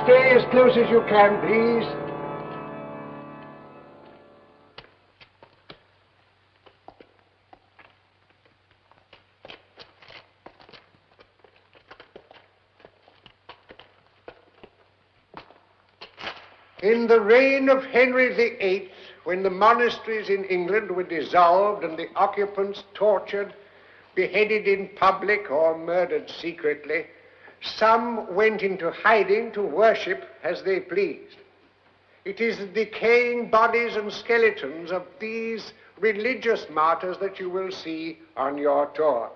stay as close as you can, please. In the reign of Henry VIII, when the monasteries in England were dissolved and the occupants tortured, beheaded in public or murdered secretly, some went into hiding to worship as they pleased. It is the decaying bodies and skeletons of these religious martyrs that you will see on your tour.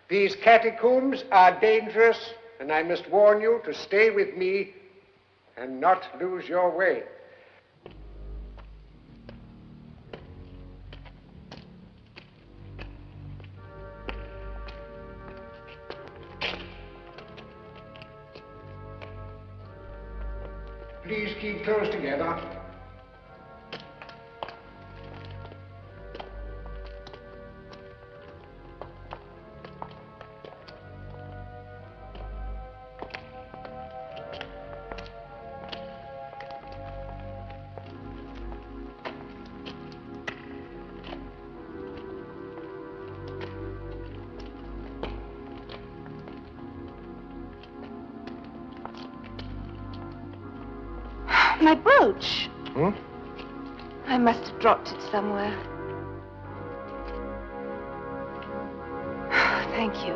These catacombs are dangerous, and I must warn you to stay with me and not lose your way. Please keep close together. My brooch. Hmm? I must have dropped it somewhere. Thank you.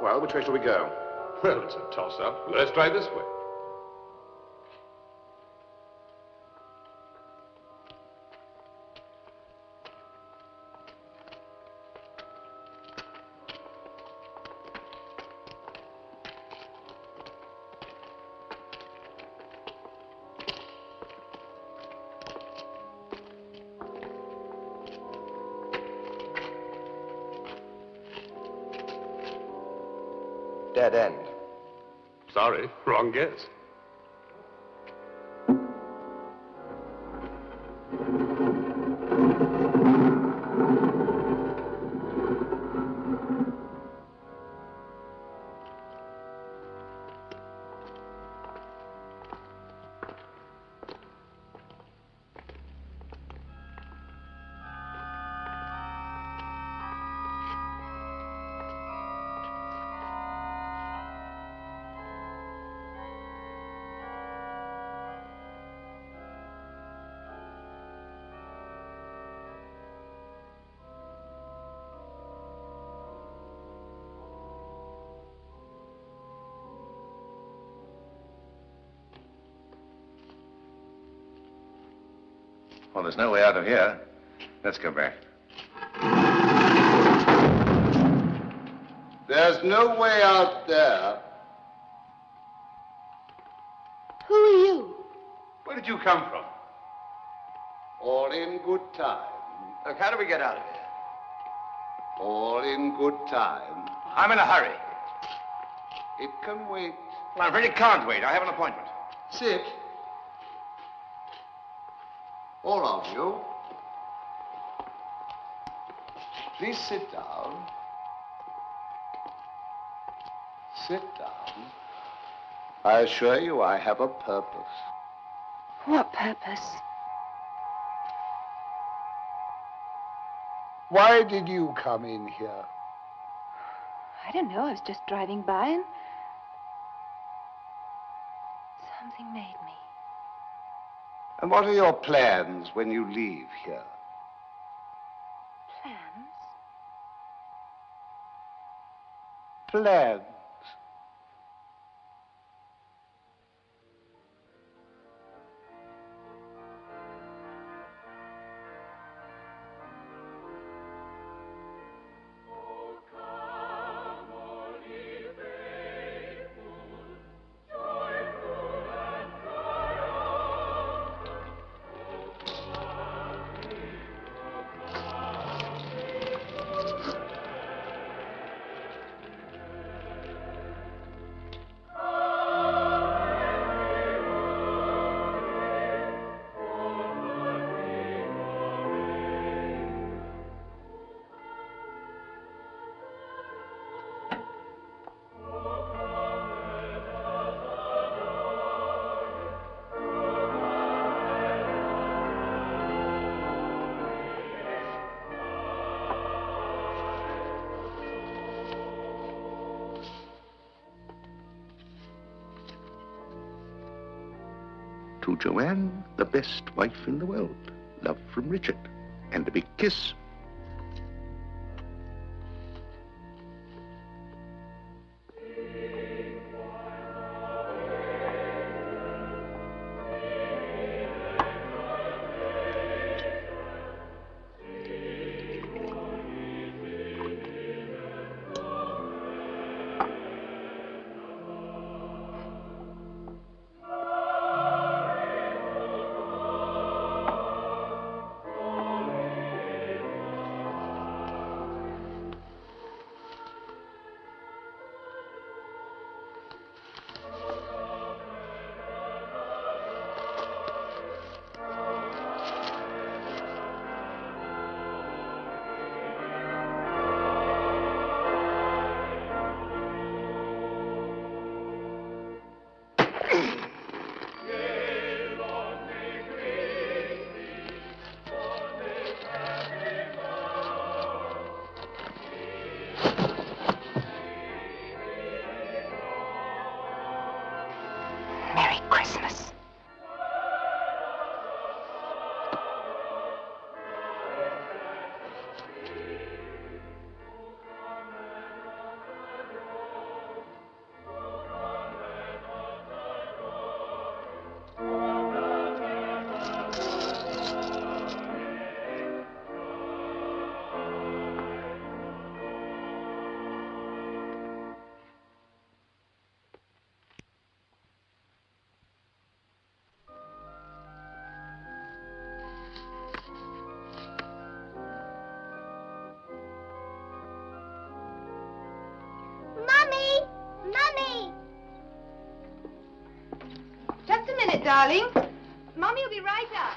Well, which way shall we go? Well, it's a toss-up. Let's try this way. Dead end. Sorry, wrong guess. Well, there's no way out of here. Let's go back. There's no way out there. Who are you? Where did you come from? All in good time. Look, how do we get out of here? All in good time. I'm in a hurry. It can wait. Well, I really can't wait. I have an appointment. Sit. All of you. Please sit down. Sit down. I assure you I have a purpose. What purpose? Why did you come in here? I don't know. I was just driving by and something made me. And what are your plans when you leave here? Plans? Plans. To Joanne, the best wife in the world. Love from Richard. And a big kiss. Merry Christmas. Mummy! Mummy! Just a minute, darling. Mommy will be right up.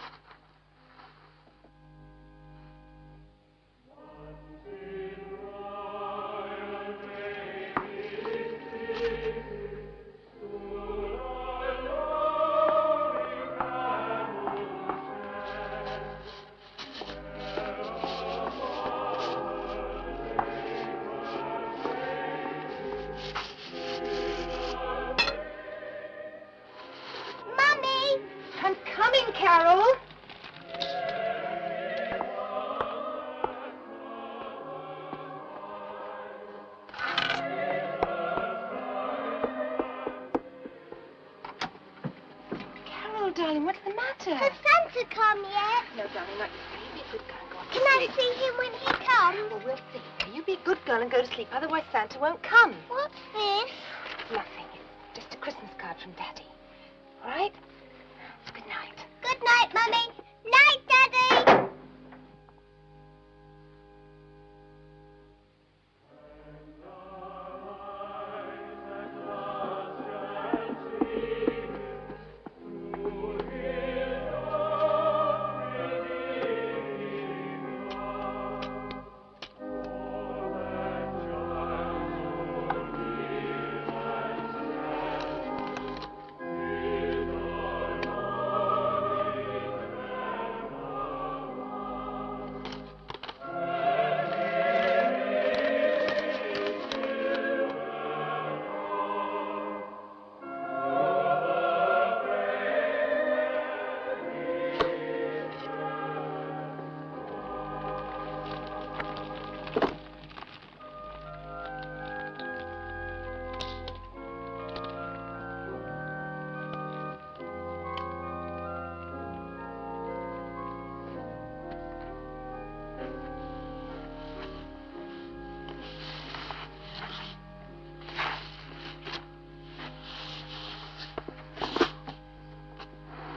Mummy! I'm coming, Carol. Carol, darling, what's the matter? Has Santa come yet? No, darling, not yet. You be a good girl and go off to Can I sleep. see him when he comes? Well, we'll see. Now, you be a good girl and go to sleep, otherwise Santa won't come. What's this? Nothing. It's just a Christmas card from Daddy. All right? Good night. Good night, Mummy. Night, Daddy!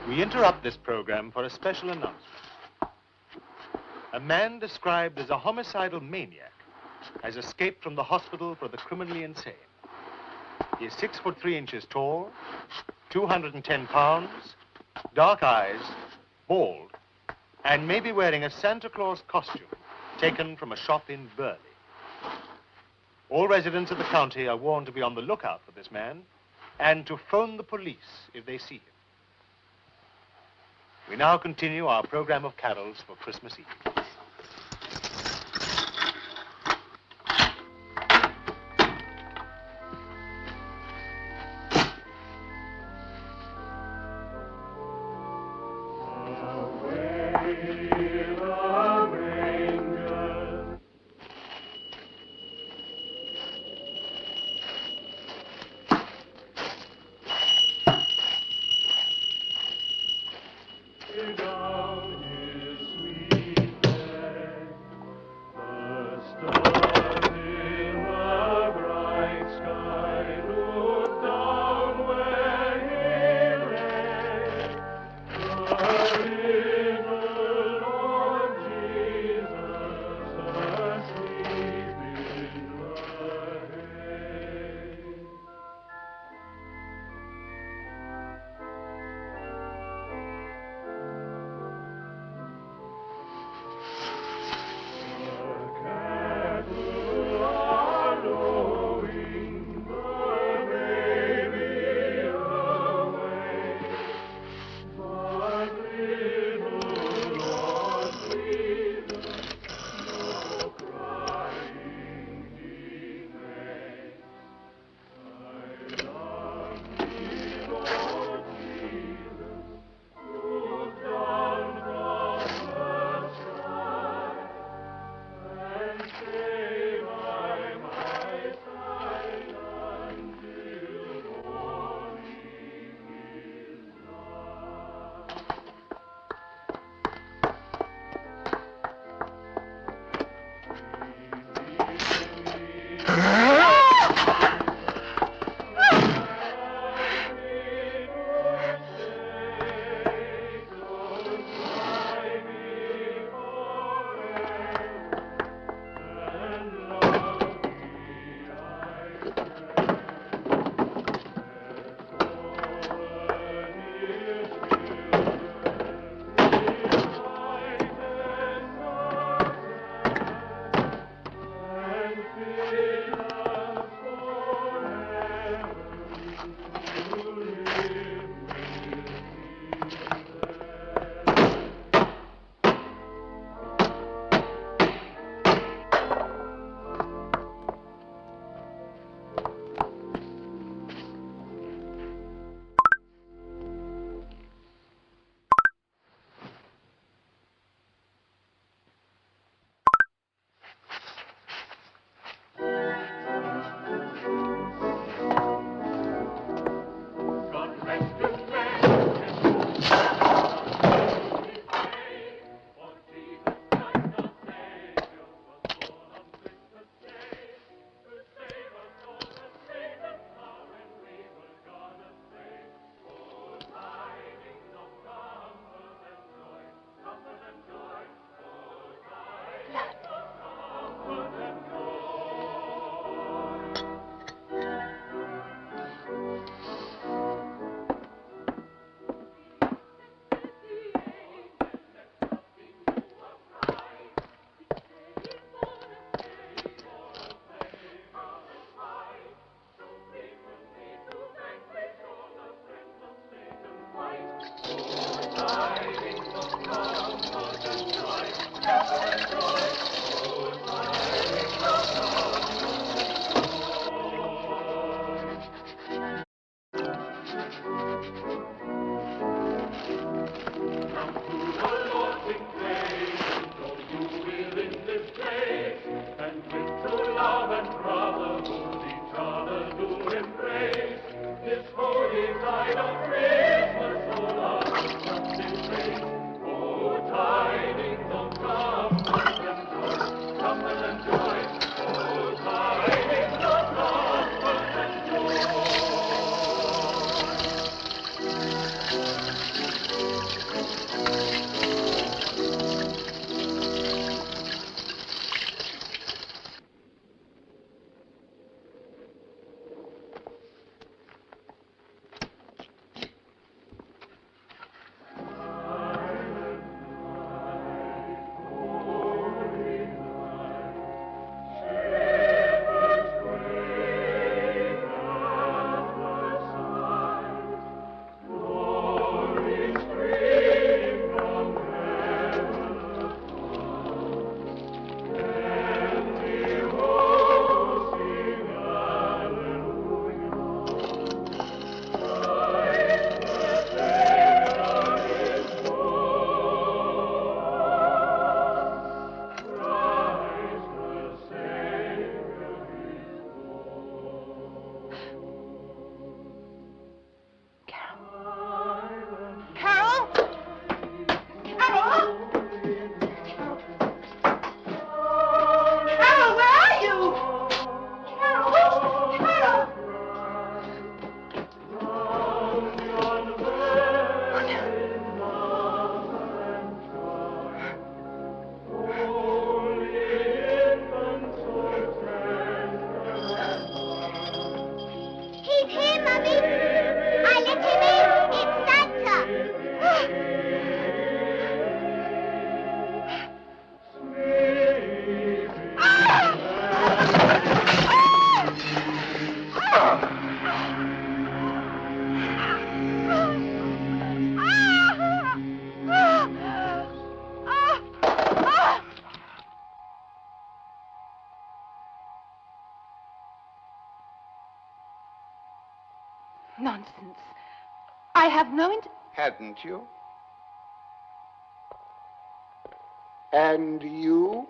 We interrupt this program for a special announcement. A man described as a homicidal maniac has escaped from the hospital for the criminally insane. He is 6'3" tall, 210 pounds, dark eyes, bald, and may be wearing a Santa Claus costume taken from a shop in Burley. All residents of the county are warned to be on the lookout for this man and to phone the police if they see him. We now continue our program of carols for Christmas Eve. Nonsense. I have no Hadn't you? And you?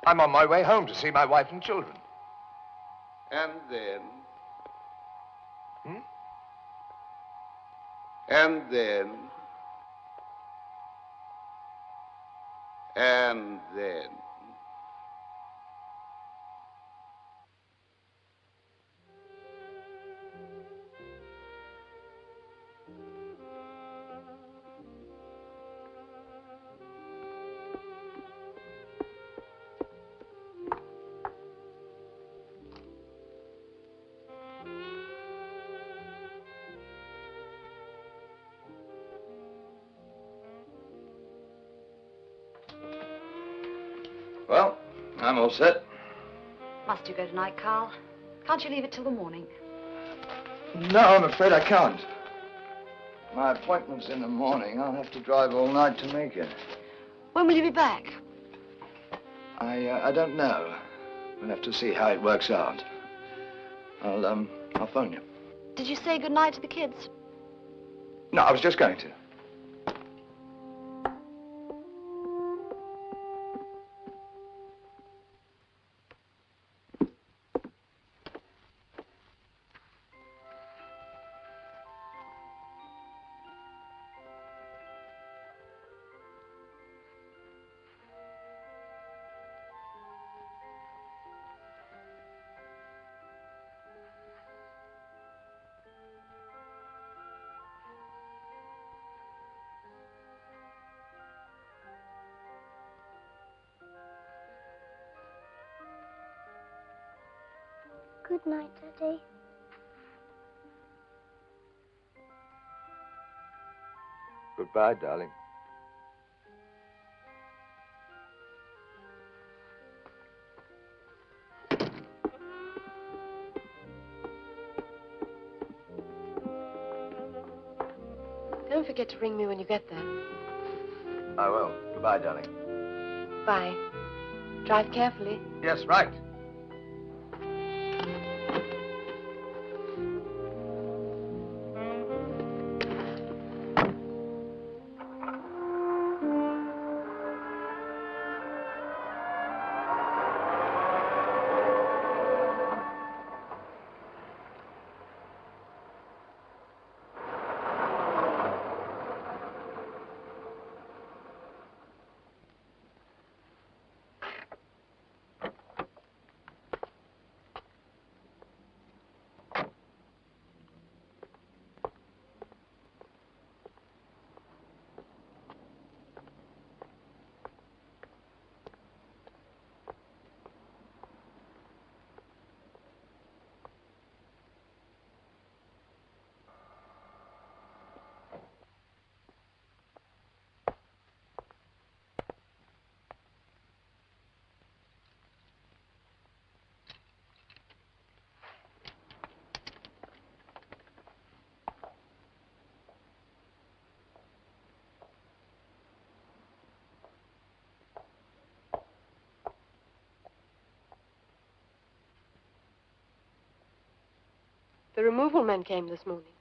I'm on my way home to see my wife and children. And then? Hmm? And then? And then? Well, I'm all set. Must you go tonight, Carl? Can't you leave it till the morning? No, I'm afraid I can't. My appointment's in the morning. I'll have to drive all night to make it. When will you be back? I don't know. We'll have to see how it works out. I'll phone you. Did you say goodnight to the kids? No, I was just going to. Good night, Daddy. Goodbye, darling. Don't forget to ring me when you get there. I will. Goodbye, darling. Bye. Drive carefully. Yes, right. The removal men came this morning.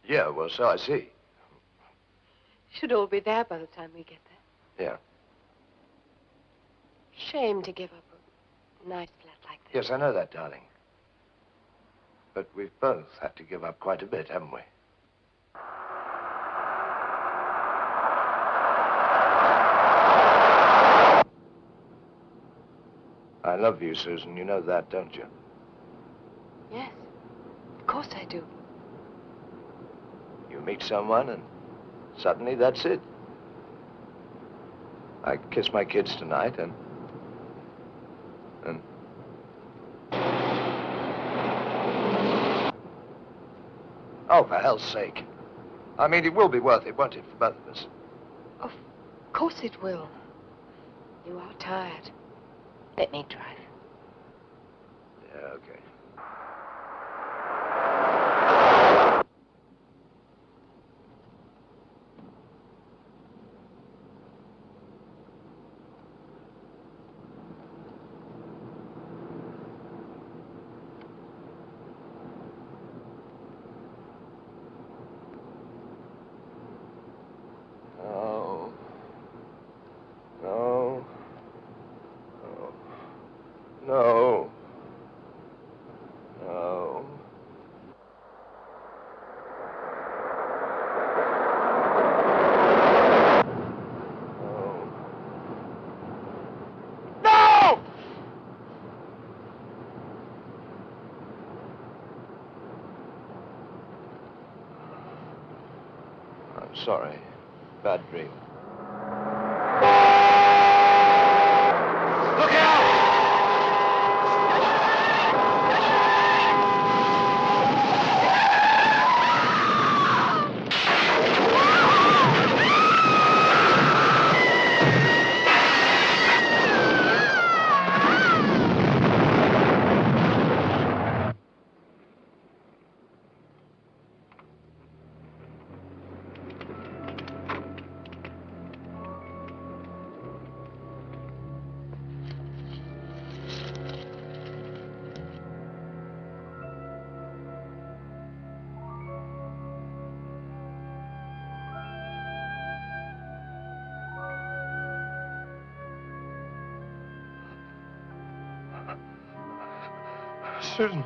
Yeah, well, so I see. Should all be there by the time we get there. Yeah. Shame to give up a nice flat like this. Yes, I know that, darling. But we've both had to give up quite a bit, haven't we? I love you, Susan. You know that, don't you? Yes, of course I do. You meet someone and suddenly that's it. I kiss my kids tonight and... Oh, for hell's sake. I mean, it will be worth it, won't it, for both of us? Of course it will. You are tired. Let me drive. Yeah, okay. I'm sorry. Bad dream. Look out! Susan.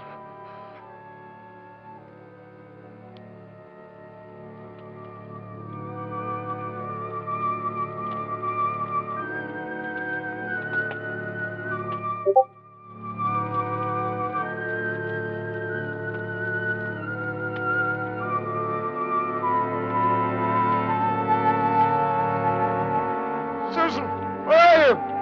Susan, where are you?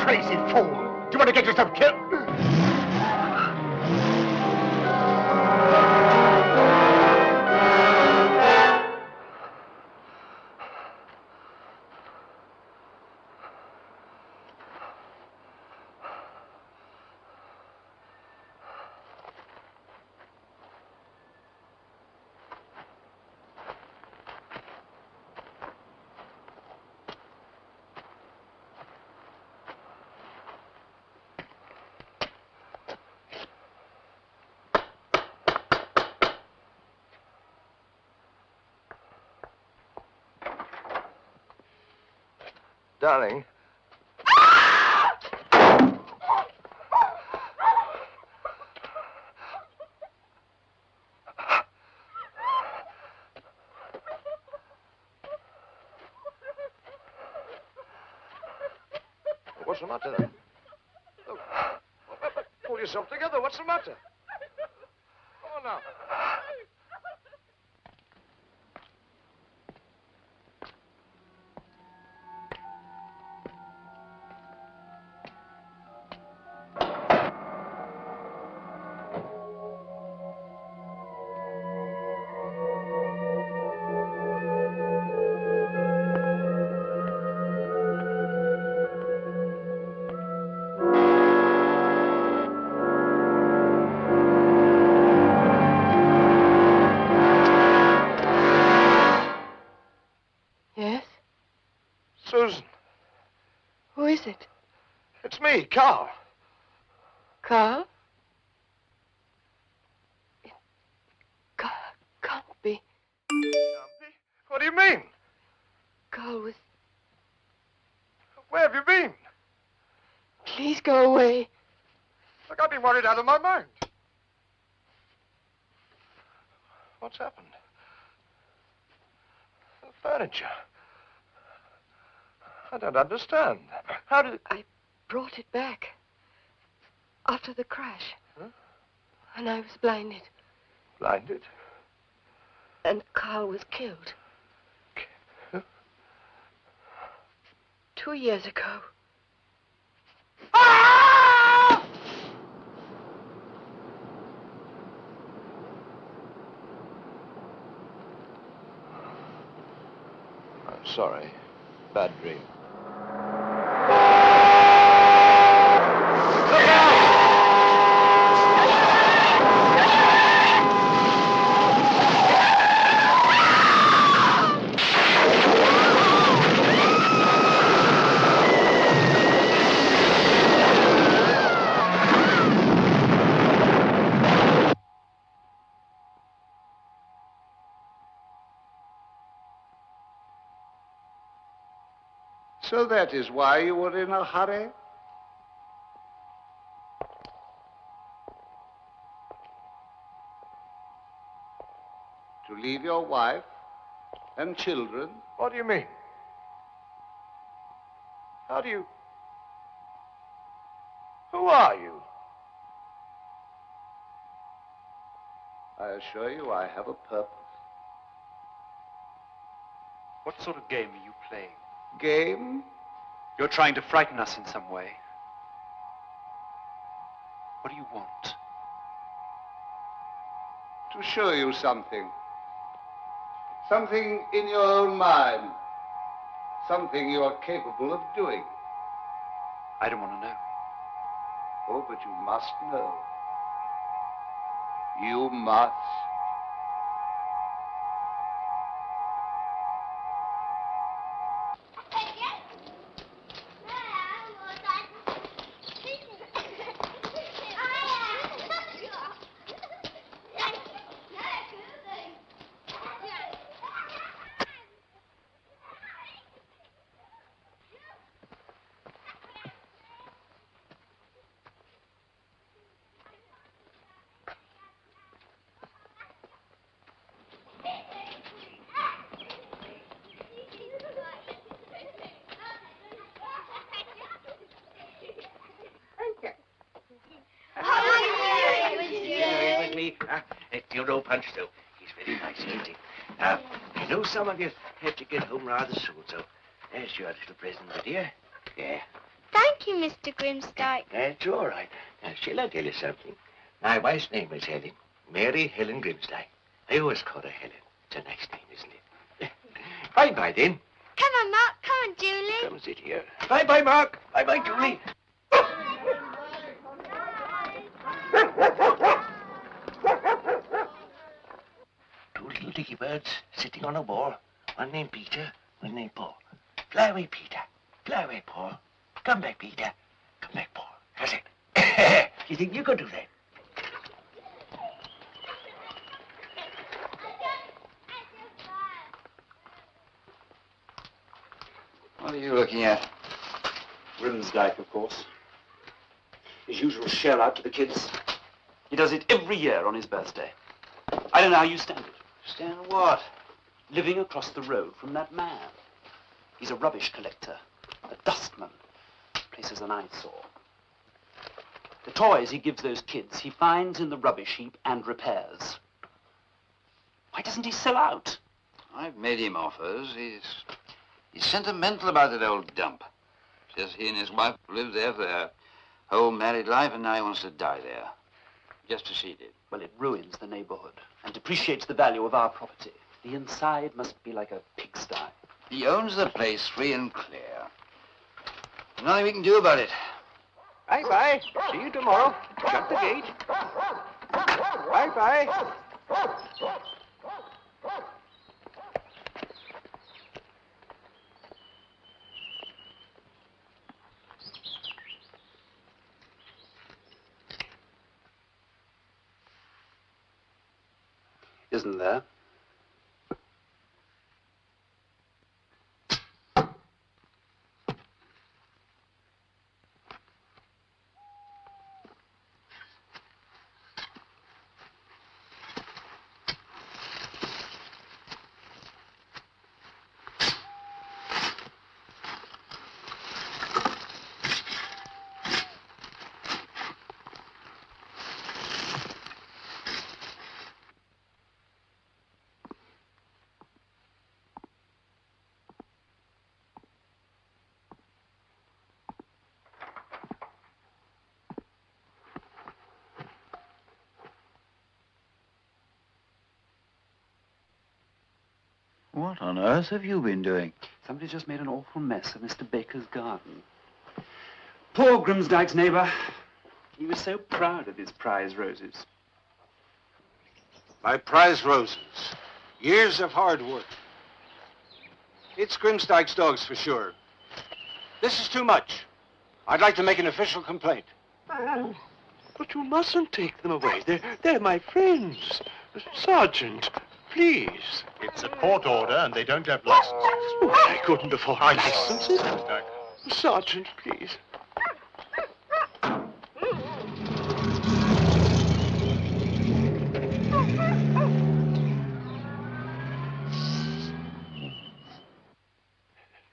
Crazy fool! Do you want to get yourself killed? Darling. What's the matter then? Look, pull yourself together. What's the matter? Come on now. Yes? Susan, Who is it? it's me, Carl. Carl? It can't be. What do you mean? Carl was... Where have you been? Please go away. Look, I've been worried out of my mind. What's happened? The furniture. I don't understand. How did... I brought it back. After the crash. Huh? And I was blinded. Blinded? And Carl was killed. Huh? 2 years ago. I'm sorry. Bad dream. So that is why you were in a hurry? To leave your wife and children? What do you mean? How do you... Who are you? I assure you I have a purpose. What sort of game are you playing? Game? You're trying to frighten us in some way. What do you want? To show you something. Something in your own mind. Something you are capable of doing. I don't want to know. Oh, but you must know. You must. You know Punch, though. He's very nice, isn't he? I know some of you have to get home rather soon, so there's your little present, my dear. Yeah. Thank you, Mr. Grimsdyke. That's all right. Now, shall I tell you something? My wife's name is Helen. Mary Helen Grimsdyke. I always call her Helen. It's a nice name, isn't it? Bye-bye, then. Come on, Mark. Come on, Julie. Come sit here. Bye-bye, Mark. Bye-bye, Julie. Two little dicky birds sitting on a wall. One named Peter, one named Paul. Fly away, Peter. Fly away, Paul. Come back, Peter. Come back, Paul. That's it. You think you could do that? What are you looking at? Grimsdyke, of course. His usual shell out to the kids. He does it every year on his birthday. I don't know how you stand it. Stand what? Living across the road from that man. He's a rubbish collector, a dustman. Place is an eyesore. The toys he gives those kids, he finds in the rubbish heap and repairs. Why doesn't he sell out? I've made him offers. He's sentimental about that old dump. Says he and his wife lived there for their whole married life, and now he wants to die there. Just as she did. Well, it ruins the neighborhood and depreciates the value of our property. The inside must be like a pigsty. He owns the place free and clear. There's nothing we can do about it. Bye-bye. See you tomorrow. Shut the gate. Bye-bye. Isn't there? What on earth have you been doing? Somebody just made an awful mess of Mr. Baker's garden. Poor Grimsdyke's neighbor. He was so proud of his prize roses. My prize roses. Years of hard work. It's Grimsdyke's dogs for sure. This is too much. I'd like to make an official complaint. But you mustn't take them away. They're my friends. Sergeant, please. It's a court order and they don't have licenses. Well, I couldn't afford a license. Mr. Dyke. Sergeant, please.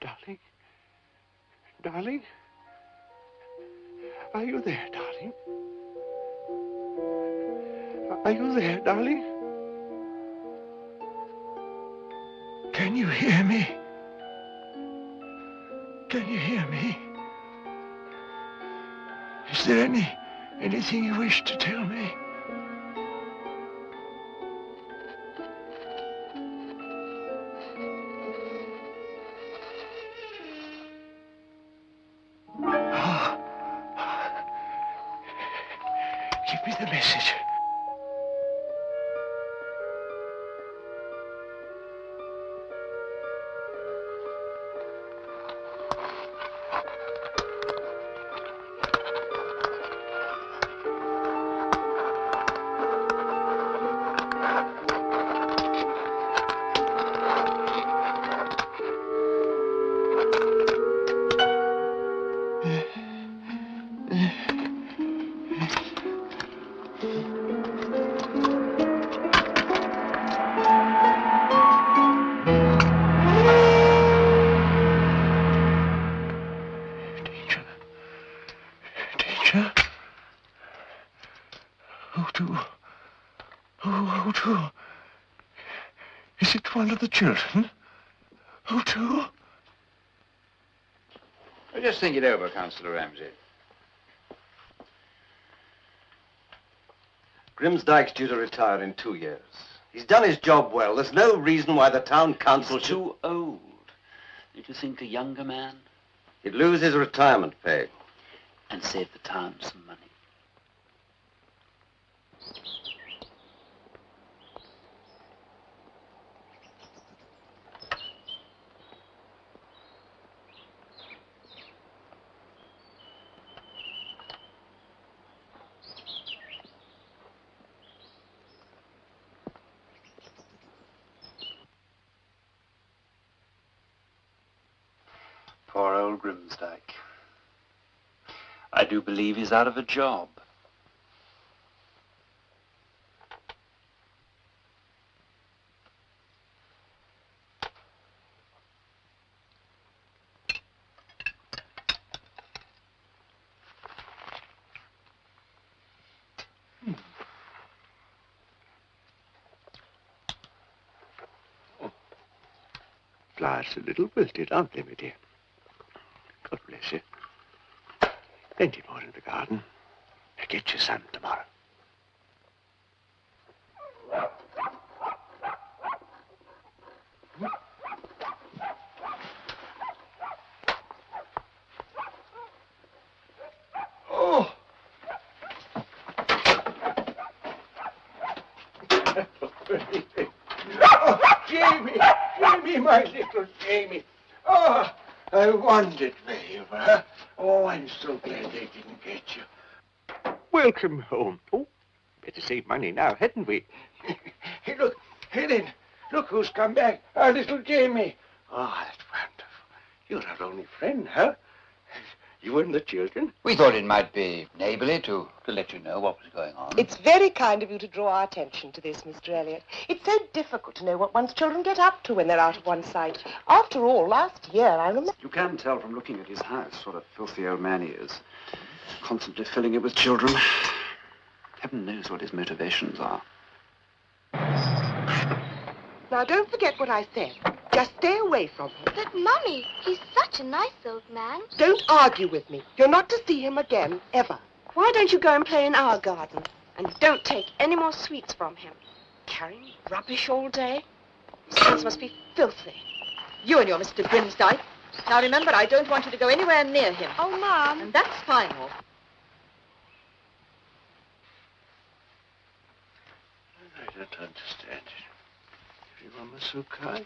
Darling? Darling? Are you there, darling? Are you there, darling? Can you hear me? Can you hear me? Is there anything you wish to tell me? Give me the message. Who to? Is it one of the children? Who to? Just think it over, Councillor Ramsey. Grimsdyke's due to retire in 2 years. He's done his job well. There's no reason why the town council should... Too old. Did you think a younger man? He'd lose his retirement pay. And save the town some money. Poor old Grimsdyke. I do believe he's out of a job. Flowers a little wilted, aren't they, my dear? God bless you. Plenty more in the garden. Get your son tomorrow. Oh! Oh, Jamie! Jamie, my little Jamie! Oh, I wondered where you were. Oh, I'm so glad they didn't get you. Welcome home. Oh, better save money now, hadn't we? Hey, look, Helen, look who's come back. Our little Jamie. Oh, that's wonderful. You're our only friend, huh? You and the children? We thought it might be neighborly to let you know what was going on. It's very kind of you to draw our attention to this, Mr. Elliot. It's so difficult to know what one's children get up to when they're out of one's sight. After all, last year, I remember... You can tell from looking at his house what a filthy old man he is. Constantly filling it with children. Heaven knows what his motivations are. Now, don't forget what I said. Just stay away from him. But, Mummy, he's such a nice old man. Don't argue with me. You're not to see him again, ever. Why don't you go and play in our garden? And don't take any more sweets from him. Carrying rubbish all day? His hands must be filthy. You and your Mr. Grimsdyke. Now remember, I don't want you to go anywhere near him. Oh, Mum. And that's final. I don't understand it. Everyone was so kind.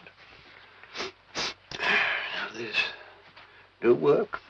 Now there's no work,